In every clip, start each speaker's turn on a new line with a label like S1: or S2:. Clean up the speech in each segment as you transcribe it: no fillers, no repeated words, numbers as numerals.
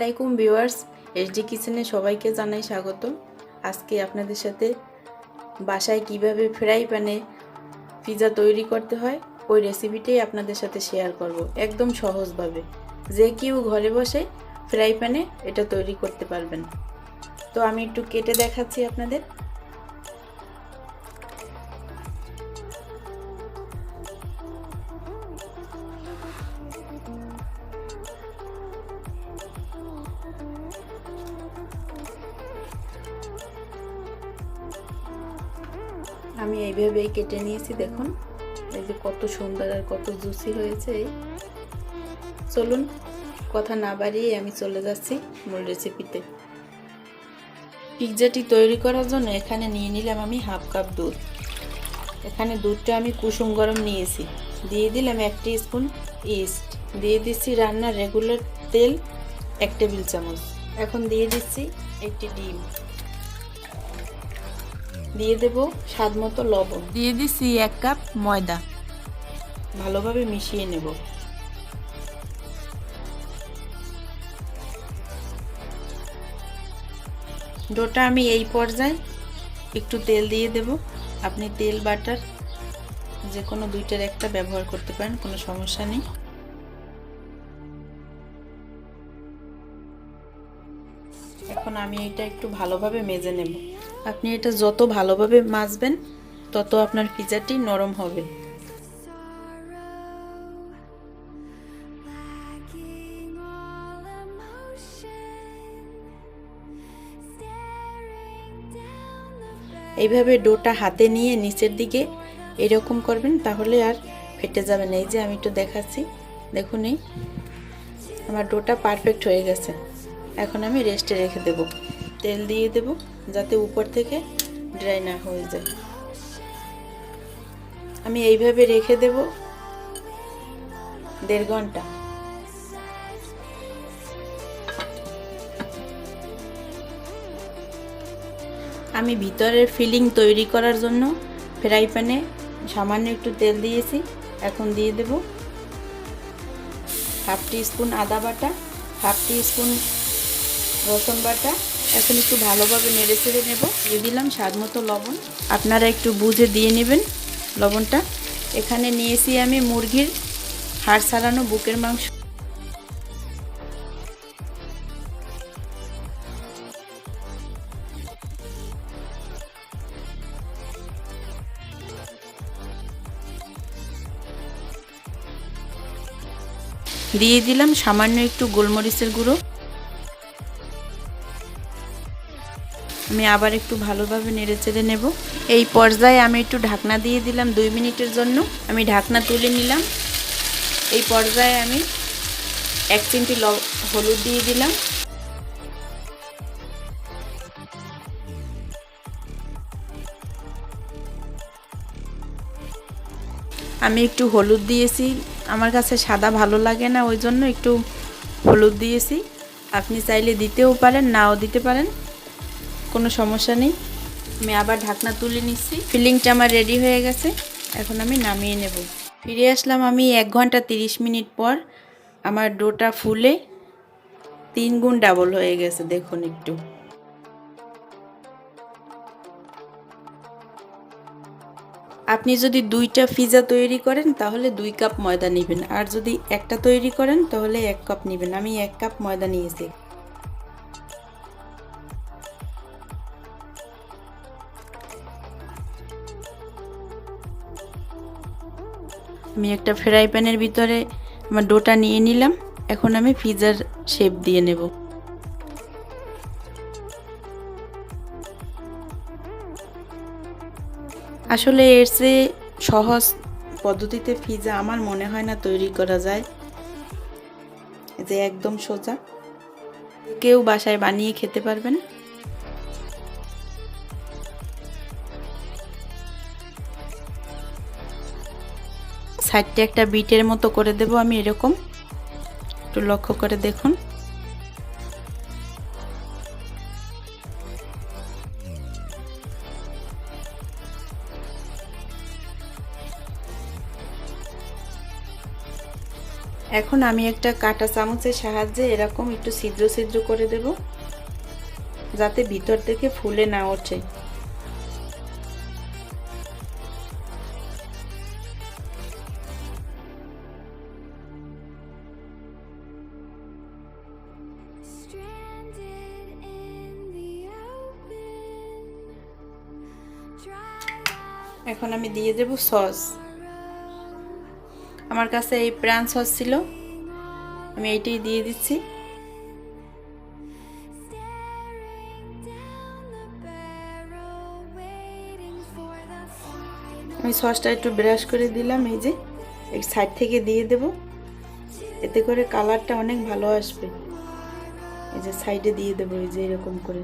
S1: আলাইকুম viewers, SD কিচেনে সবাইকে জানাই স্বাগত। আজকে আপনাদের সাথে বাসায় কিভাবে ফ্রাই প্যানে পিৎজা তৈরি করতে হয় ওই রেসিপিটাই আপনাদের সাথে শেয়ার করব, একদম সহজভাবে। যে কেউ ঘরে বসে ফ্রাই প্যানে এটা তৈরি করতে পারবেন। তো আমি একটু কেটে দেখাচ্ছি আপনাদের। আমি এইভাবেই কেটে নিয়েছি, দেখুন এই যে কত সুন্দর আর কত জুসি হয়েছে। চলুন কথা না বাড়িয়ে আমি চলে যাচ্ছি মূল রেসিপিতে। পিৎজাটি তৈরি করার জন্য এখানে নিয়ে নিলাম আমি হাফ কাপ দুধ। এখানে দুধটা আমি কুসুম গরম নিয়েছি। দিয়ে দিলাম 1 টিস্পুন ইস্ট, দিয়ে দিচ্ছি রান্নার রেগুলার তেল 1 টেবিল চামচ। এখন দিয়ে দিচ্ছি একটি ডিম, দিয়ে দেব স্বাদ মতো লবণ, দিয়ে দিচ্ছি 1 কাপ ময়দা। ভালোভাবে মিশিয়ে নেব। ডোটা আমি এই পর্যায়ে একটু তেল দিয়ে দেব। আপনি তেল বাটার যে কোনো দুইটার একটা ব্যবহার করতে পারেন, কোনো সমস্যা নেই। এখন আমি এটা একটু ভালোভাবে মেজে নেব। আপনি এটা যত ভালোভাবে মাজবেন তত আপনার পিৎজাটি নরম হবে। এইভাবে ডোটা হাতে নিয়ে নিচের দিকে এরকম করবেন, তাহলে আর ফেটে যাবে না। এই যে আমি একটু দেখাচ্ছি, দেখুন এই আমার ডোটা পারফেক্ট হয়ে গেছে। এখন আমি রেস্টে রেখে দেব। তেল দিয়ে দেব যাতে উপর থেকে ড্রাই না হয়ে যায়। আমি এইভাবে রেখে দেব 1.5 ঘন্টা। আমি ভিতরের ফিলিং তৈরি করার জন্য ফ্রাই প্যানে সামান্য একটু তেল দিয়েছি। এখন দিয়ে দেব হাফ টিস্পুন আদা বাটা, হাফ টিস্পুন রসুন বাটা। এখন একটু ভালোভাবে নেড়ে চেড়ে নেব। দিয়ে দিলাম স্বাদ মতো লবণ, আপনারা একটু বুঝে দিয়ে নেবেন লবণটা। এখানে নিয়েছি আমি মুরগির হাড় ছাড়ানো বুকের মাংস। দিয়ে দিলাম সামান্য একটু গোলমরিচের গুঁড়ো। আমি আবার একটু ভালোভাবে নেড়েচেড়ে নেব। এই পর্যায়ে আমি একটু ঢাকনা দিয়ে দিলাম 2 মিনিটের জন্য। আমি ঢাকনা তুলে নিলাম। এই পর্যায়ে আমি 1 চিমটি হলুদ দিয়ে দিলাম। আমি একটু হলুদ দিয়েছি, আমার কাছে সাদা ভালো লাগে না, ওই জন্য একটু হলুদ দিয়েছি। আপনি চাইলে দিতেও পারেন, নাও দিতে পারেন, কোনো সমস্যা নেই। আমি আবার ঢাকনা তুলে নিচ্ছি। ফিলিংটা আমার রেডি হয়ে গেছে। এখন আমি নামিয়ে নেব। ফিরে আসলাম আমি 1 ঘন্টা 30 মিনিট পর। আমার ডোটা ফুলে 3 গুণ ডাবল হয়ে গেছে, দেখুন একটু। আপনি যদি 2টা পিৎজা তৈরি করেন তাহলে 2 কাপ ময়দা নেবেন, আর যদি একটা তৈরি করেন তাহলে 1 কাপ নেবেন। আমি 1 কাপ ময়দা নিয়েছি। আমি একটা ফ্রাই প্যানের ভিতরে আমার ডোটা নিয়ে নিলাম। এখন আমি পিৎজার শেপ দিয়ে নেব। আসলে এর চেয়ে সহজ পদ্ধতিতে পিৎজা আমার মনে হয় না তৈরি করা যায়। যে একদম সোজা, কেউ বাসায় বানিয়ে খেতে পারবেন। সাইডটা একটা বিটের মতো করে দেব আমি, এরকম একটু লক্ষ্য করে দেখুন। এখন আমি একটা কাঁটা চামচের সাহায্যে এরকম একটু ছিদ্র ছিদ্র করে দেব, যাতে ভিতর থেকে ফুলে না ওঠে। এখন আমি দিয়ে দেব সস। আমার কাছে এই প্রাণ সস ছিল, আমি এইটাই দিয়ে দিচ্ছি। আমি সসটা একটু ব্রাশ করে দিলাম, এই যে এই সাইড থেকে দিয়ে দেব, এতে করে কালারটা অনেক ভালো আসবে। এই যে সাইডে দিয়ে দেব, এই যে এরকম করে।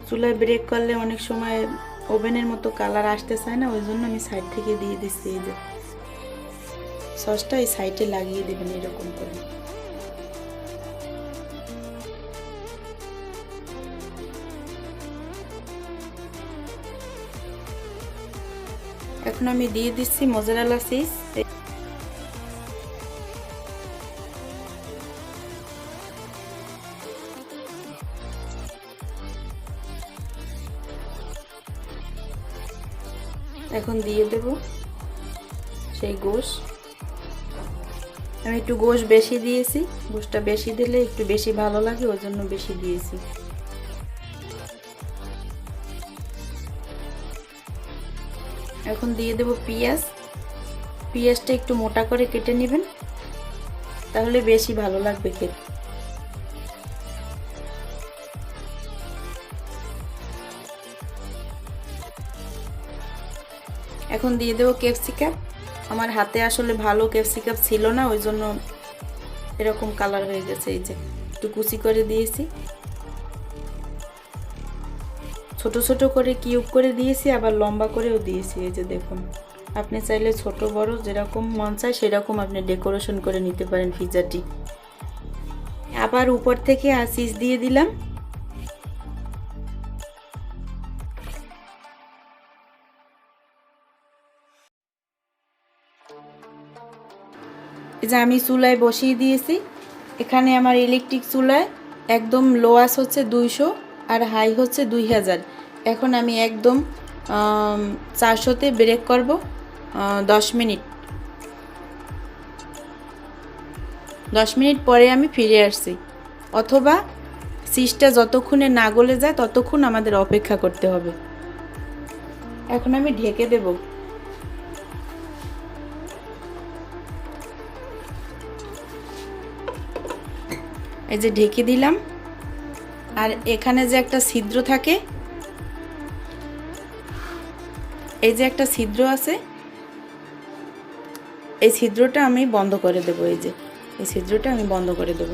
S1: চুলায় ব্রেক করলে অনেক সময় ওভেনের মতো কালার আসতে চায় না, ওই জন্য আমি সাইড থেকে দিয়ে দিচ্ছি। এই যে সসটা এই সাইডে লাগিয়ে দেবেন এরকম করে। এখন আমি দিয়ে দিচ্ছি মোজারেলা চিজ। এখন দিয়ে দেব সেই গোশ। আমি একটু গোশ বেশি দিয়েছি, গোশটা বেশি দিলে একটু বেশি ভালো লাগে, ওই জন্য বেশি দিয়েছি। এখন দিয়ে দেব পেঁয়াজ। পেঁয়াজটা একটু মোটা করে কেটে নেবেন, তাহলে বেশি ভালো লাগবে খেতে। এখন দিয়ে দেব ক্যাপসিকাম। আমার হাতে আসলে ভালো ক্যাপসিকাম ছিল না, ওই জন্য এরকম কালার হয়ে গেছে। এই যে একটু কুচি করে দিয়েছি, ছোট ছোট করে কিউব করে দিয়েছি, আবার লম্বা করেও দিয়েছি। এই যে দেখুন, আপনি চাইলে ছোট বড় যেরকম মন চায় সেরকম আপনি ডেকোরেশন করে নিতে পারেন পিৎজাটি। আবার উপর থেকে চিজ দিয়ে দিলাম। এই যে আমি চুলায় বসিয়ে দিয়েছি। এখানে আমার ইলেকট্রিক চুলায় একদম লো আঁচ হচ্ছে 200 আর হাই হচ্ছে 2000। এখন আমি একদম 400-তে ব্রেক করব 10 মিনিট। 10 মিনিট পরে আমি ফিরে আসছি, অথবা চিজটা যতক্ষণে না গলে যায় ততক্ষণ আমাদের অপেক্ষা করতে হবে। এখন আমি ঢেকে দেব। এই যে ঢেকে দিলাম। আর এখানে যে একটা ছিদ্র থাকে, এই যে একটা ছিদ্র আছে, এই ছিদ্রটা আমি বন্ধ করে দেব। এই যে এই ছিদ্রটা আমি বন্ধ করে দেব।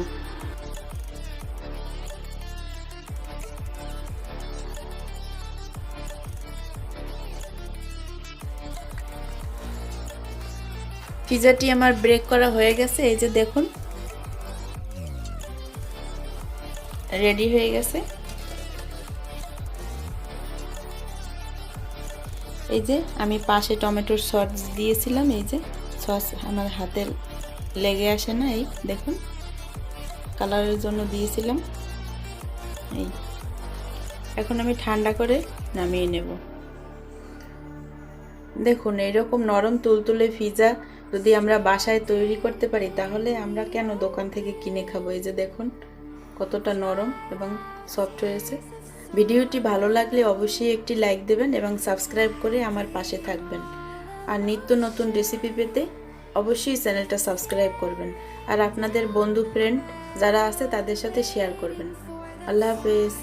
S1: পিৎজাটি আমার ব্রেক করা হয়ে গেছে। এই যে দেখুন, রেডি হয়ে গেছে। এই যে আমি পাশে টমেটোর সস দিয়েছিলাম, এই যে সস আমার হাতে লেগে আসে না, এই দেখুন কালারের জন্য দিয়েছিলাম। এই এখন আমি ঠান্ডা করে নামিয়ে নেব। দেখুন এরকম নরম তুলতুলে পিৎজা যদি আমরা বাসায় তৈরি করতে পারি, তাহলে আমরা কেন দোকান থেকে কিনে খাবো। এই যে দেখুন কতটা নরম এবং সফট হয়েছে। ভিডিওটি ভালো লাগলে অবশ্যই একটি লাইক দেবেন এবং সাবস্ক্রাইব করে আমার পাশে থাকবেন। আর নিত্য নতুন রেসিপি পেতে অবশ্যই চ্যানেলটা সাবস্ক্রাইব করবেন, আর আপনাদের বন্ধু ফ্রেন্ড যারা আছে তাদের সাথে শেয়ার করবেন। আল্লাহ হাফেজ।